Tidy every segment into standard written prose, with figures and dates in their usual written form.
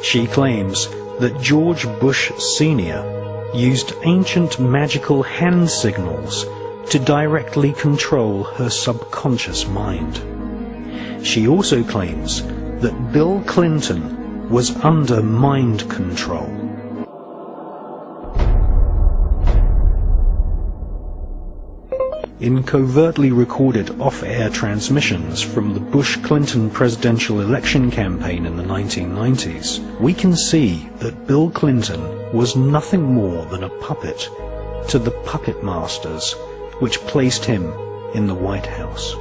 She claims that George Bush Sr. used ancient magical hand signals to directly control her subconscious mind. She also claims that Bill Clinton was under mind control. In covertly recorded off-air transmissions from the Bush-Clinton presidential election campaign in the 1990s, we can see that Bill Clinton was nothing more than a puppet to the puppet masters which placed him in the White House.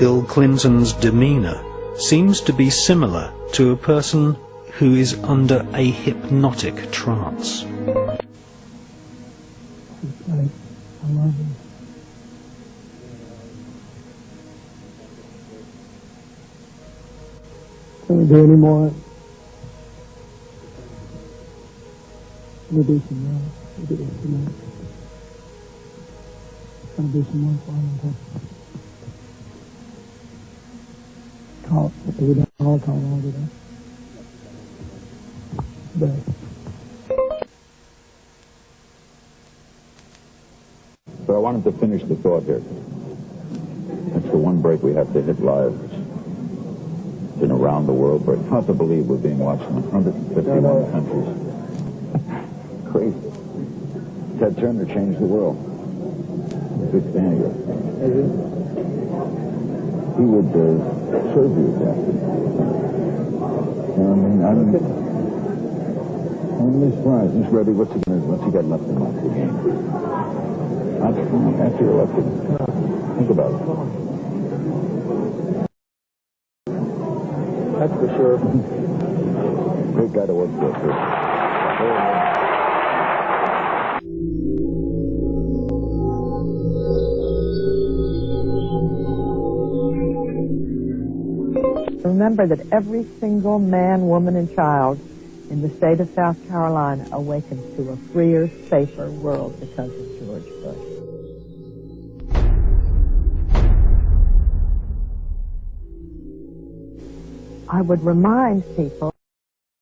Bill Clinton's demeanor seems to be similar to a person who is under a hypnotic trance. Can we do any more? We'll do some more. We'll do some more. Gonna do some more for him. Talk. We don't all talk all today. But. So I wanted to finish the thought here. That's the one break we have to hit live. Been around the world, but it's hard to believe we're being watched in 151 countries. Crazy. Ted Turner changed the world. Big fan of yours. He would serve you exactly. You know what I mean? I'm really surprised. He's ready. What's he got left in the game? After you're elected, think about it. That's for sure. Great guy to work for, too. Remember that every single man, woman, and child in the state of South Carolina awakens to a freer, safer world because of George Bush. I would remind people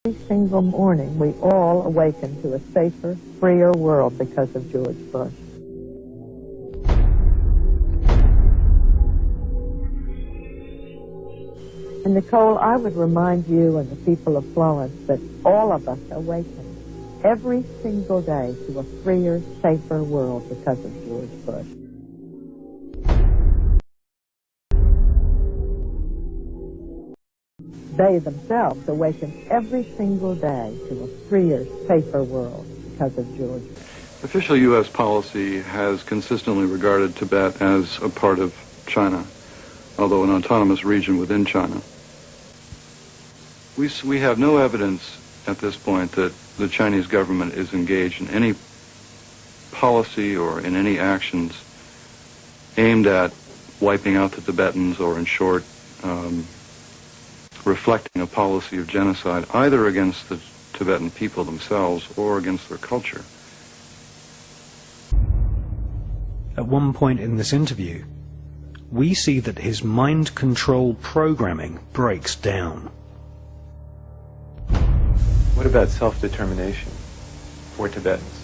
every single morning we all awaken to a safer, freer world because of George Bush. And Nicole, I would remind you and the people of Florence that all of us awaken every single day to a freer, safer world because of George Bush. They themselves awaken every single day to a freer, safer world because of George. Official U.S. policy has consistently regarded Tibet as a part of China, although an autonomous region within China. We have no evidence at this point that the Chinese government is engaged in any policy or in any actions aimed at wiping out the Tibetans or, in short, reflecting a policy of genocide either against the Tibetan people themselves or against their culture. At one point in this interview, we see that his mind control programming breaks down. What about self-determination for Tibetans?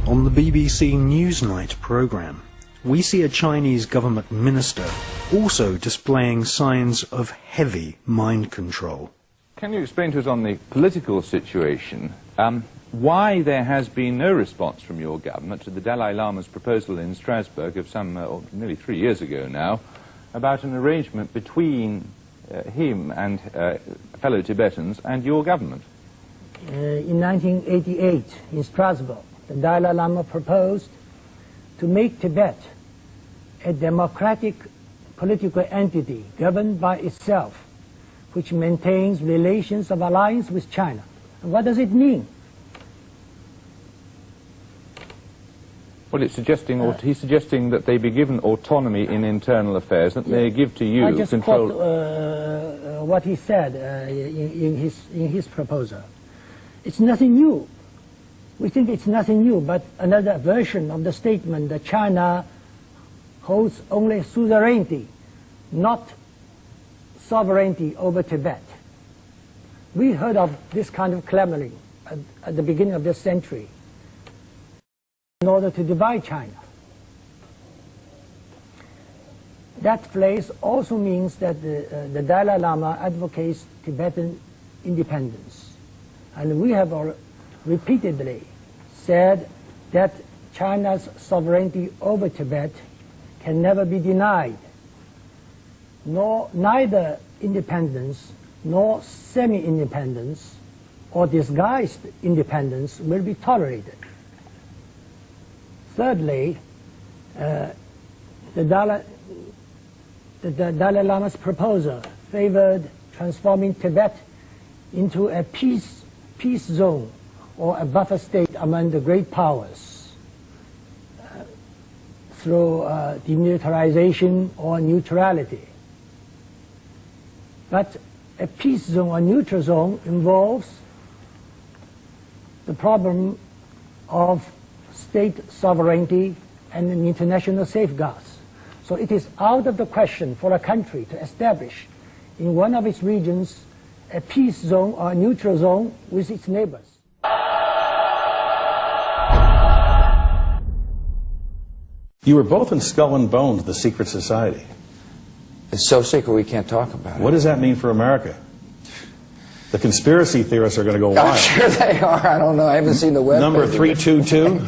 On the BBC Newsnight programme, we see a Chinese government minister also displaying signs of heavy mind control. Can you explain to us on the political situation why there has been no response from your government to the Dalai Lama's proposal in Strasbourg of nearly 3 years ago now about an arrangement between him and fellow Tibetans and your government? In 1988, in Strasbourg, the Dalai Lama proposed to make Tibet a democratic political entity governed by itself, which maintains relations of alliance with China. And what does it mean? Well, he's suggesting that they be given autonomy in internal affairs, that they give to you I just control. quote what he said in his proposal. It's nothing new. We think it's nothing new, but another version of the statement that China holds only suzerainty, not sovereignty over Tibet. We heard of this kind of clamoring at the beginning of this century in order to divide China. That phrase also means that the Dalai Lama advocates Tibetan independence. And we have repeatedly said that China's sovereignty over Tibet can never be denied. Neither independence nor semi-independence or disguised independence will be tolerated. Thirdly, the Dalai Lama's proposal favored transforming Tibet into a peace zone or a buffer state among the great powers through demilitarization or neutrality. But a peace zone or neutral zone involves the problem of state sovereignty and international safeguards. So it is out of the question for a country to establish in one of its regions a peace zone or a neutral zone with its neighbors. You were both in Skull and Bones, the secret society. It's so secret we can't talk about it. What does that mean for America? The conspiracy theorists are going to go wild. I'm sure they are. I don't know. I haven't seen the web. Number 322.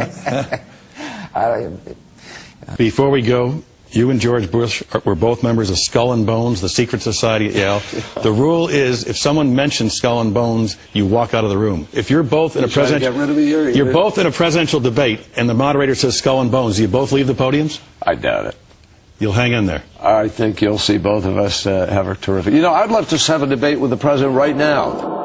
Before we go, you and George Bush were both members of Skull and Bones, the secret society at Yale. The rule is, if someone mentions Skull and Bones, you walk out of the room. If you're both in a you're both in a presidential debate, and the moderator says Skull and Bones, do you both leave the podiums? I doubt it. You'll hang in there. I think you'll see both of us have a terrific... You know, I'd love to have a debate with the president right now.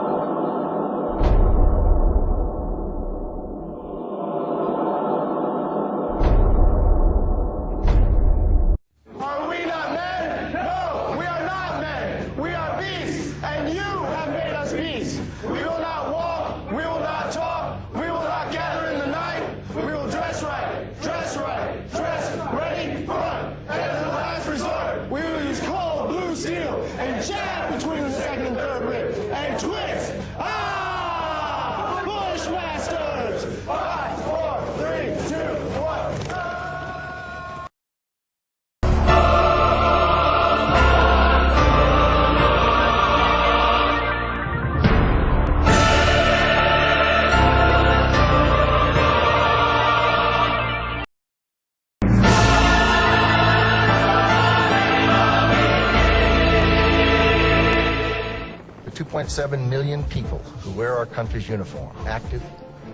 The 2.7 million people who wear our country's uniform, active,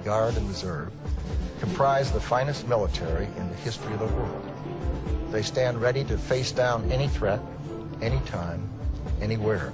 guard, and reserve, comprise the finest military in the history of the world. They stand ready to face down any threat, anytime, anywhere.